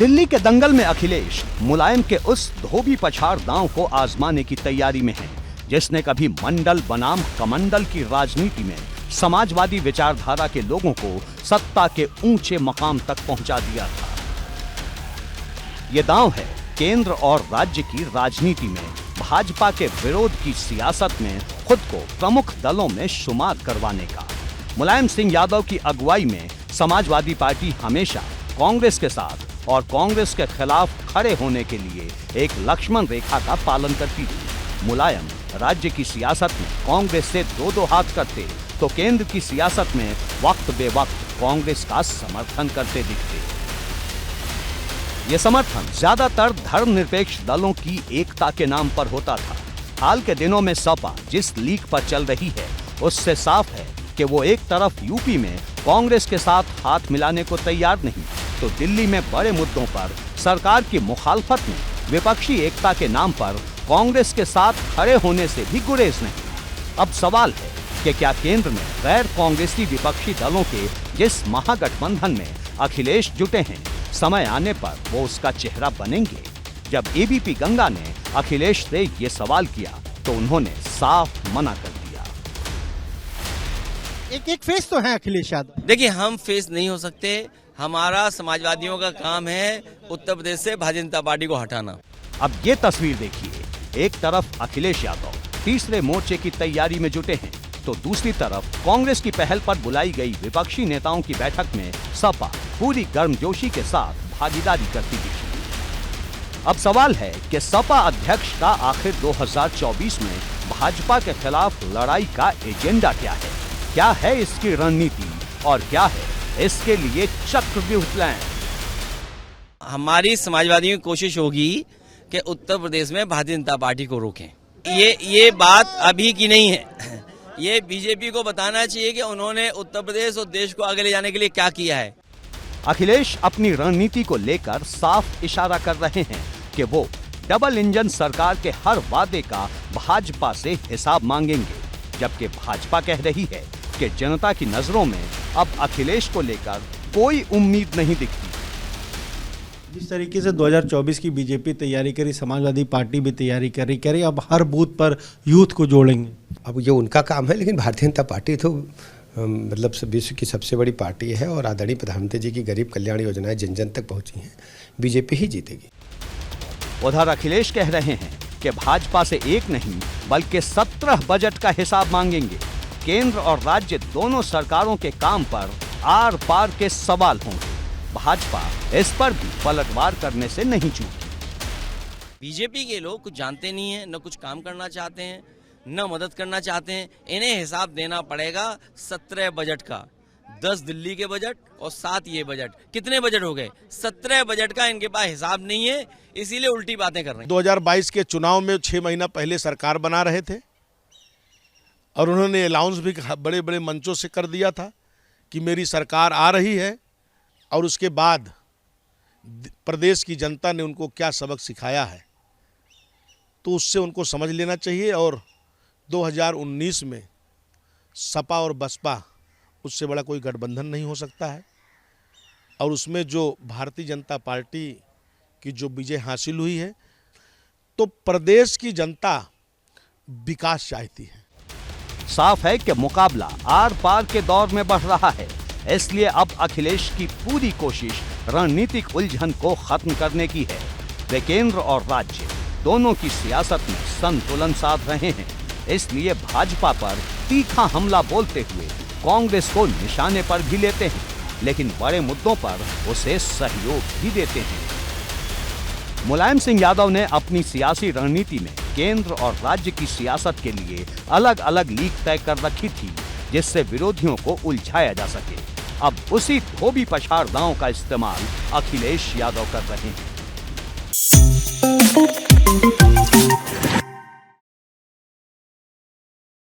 दिल्ली के दंगल में अखिलेश मुलायम के उस धोबी पछाड़ दांव को आजमाने की तैयारी में है, जिसने कभी मंडल बनाम कमंडल की राजनीति में समाजवादी विचारधारा के लोगों को सत्ता के ऊंचे मकाम तक पहुंचा दिया था। ये दांव है केंद्र और राज्य की राजनीति में भाजपा के विरोध की सियासत में खुद को प्रमुख दलों में शुमार करवाने का। मुलायम सिंह यादव की अगुवाई में समाजवादी पार्टी हमेशा कांग्रेस के साथ और कांग्रेस के खिलाफ खड़े होने के लिए एक लक्ष्मण रेखा का पालन करती थी। मुलायम राज्य की सियासत में कांग्रेस से दो हाथ करते तो केंद्र की सियासत में वक्त बेवक्त कांग्रेस का समर्थन करते दिखते। ये समर्थन ज्यादातर धर्मनिरपेक्ष दलों की एकता के नाम पर होता था। हाल के दिनों में सपा जिस लीक पर चल रही है उससे साफ है कि वो एक तरफ यूपी में कांग्रेस के साथ हाथ मिलाने को तैयार नहीं, तो दिल्ली में बड़े मुद्दों पर सरकार की मुखालफत में विपक्षी एकता के नाम पर कांग्रेस के साथ खड़े होने से भी गुरेज नहीं। अब सवाल है कि क्या केंद्र में गैर कांग्रेसी विपक्षी दलों के जिस महागठबंधन में अखिलेश जुटे हैं, समय आने पर वो उसका चेहरा बनेंगे? जब एबीपी गंगा ने अखिलेश से ये सवाल किया तो उन्होंने साफ मना कर दिया। एक फेस तो है अखिलेश यादव। देखिए, हम फेस नहीं हो सकते। हमारा समाजवादियों का काम है उत्तर प्रदेश से भारतीय जनता पार्टी को हटाना। अब ये तस्वीर देखिए, एक तरफ अखिलेश यादव तीसरे मोर्चे की तैयारी में जुटे हैं, तो दूसरी तरफ कांग्रेस की पहल पर बुलाई गई विपक्षी नेताओं की बैठक में सपा पूरी गर्मजोशी के साथ भागीदारी करती दिखी। अब सवाल है कि सपा अध्यक्ष का आखिर 2024 में भाजपा के खिलाफ लड़ाई का एजेंडा क्या है? क्या है इसकी रणनीति और क्या है इसके लिए चक्रव्यूह प्लान? हमारी समाजवादियों की कोशिश होगी कि उत्तर प्रदेश में भारतीय जनता पार्टी को रोकें। ये बात अभी की नहीं है। ये बीजेपी को बताना चाहिए कि उन्होंने उत्तर प्रदेश और देश को आगे ले जाने के लिए क्या किया है। अखिलेश अपनी रणनीति को लेकर साफ इशारा कर रहे हैं कि वो डबल इंजन सरकार के हर वादे का भाजपा से हिसाब मांगेंगे, जबकि भाजपा कह रही है कि जनता की नजरों में अब अखिलेश को लेकर कोई उम्मीद नहीं दिखती। जिस तरीके से 2024 की बीजेपी तैयारी करी, समाजवादी पार्टी भी तैयारी करी, अब हर बूथ पर यूथ को जोड़ेंगे। अब ये उनका काम है, लेकिन भारतीय जनता पार्टी तो मतलब विश्व की सबसे बड़ी पार्टी है और आदरणीय प्रधानमंत्री जी की गरीब कल्याण योजनाएं जन जन तक पहुंची हैं। बीजेपी ही जीतेगी। उधर अखिलेश कह रहे हैं कि भाजपा से एक नहीं बल्कि 17 बजट का हिसाब मांगेंगे। केंद्र और राज्य दोनों सरकारों के काम पर आर पार के सवाल होंगे। भाजपा इस पर भी पलटवार करने से नहीं चूकी। बीजेपी के लोग कुछ जानते नहीं है, न कुछ काम करना चाहते हैं, न मदद करना चाहते हैं। इन्हें हिसाब देना पड़ेगा 17 बजट का, 10 दिल्ली के बजट और 7 ये बजट। कितने बजट हो गए? 17 बजट का इनके पास हिसाब नहीं है, इसीलिए उल्टी बातें कर रहे हैं। 2022 के चुनाव में 6 महीना पहले सरकार बना रहे थे और उन्होंने अनाउंस भी बड़े बड़े मंचों से कर दिया था कि मेरी सरकार आ रही है, और उसके बाद प्रदेश की जनता ने उनको क्या सबक सिखाया है, तो उससे उनको समझ लेना चाहिए। और 2019 में सपा और बसपा, उससे बड़ा कोई गठबंधन नहीं हो सकता है। और उसमें जो भारतीय जनता पार्टी की जो विजय हासिल हुई है, तो प्रदेश की जनता विकास चाहती है। साफ है कि मुकाबला आर पार के दौर में बढ़ रहा है, इसलिए अब अखिलेश की पूरी कोशिश रणनीतिक उलझन को खत्म करने की है। वे केंद्र और राज्य दोनों की सियासत में संतुलन साध रहे हैं, इसलिए भाजपा पर तीखा हमला बोलते हुए कांग्रेस को निशाने पर भी लेते हैं, लेकिन बड़े मुद्दों पर उसे सहयोग भी देते हैं। मुलायम सिंह यादव ने अपनी सियासी रणनीति में केंद्र और राज्य की सियासत के लिए अलग अलग लीग तय कर रखी थी, जिससे विरोधियों को उलझाया जा सके। अब उसी धोबी पछाड़ दांव का इस्तेमाल अखिलेश यादव कर रहे हैं।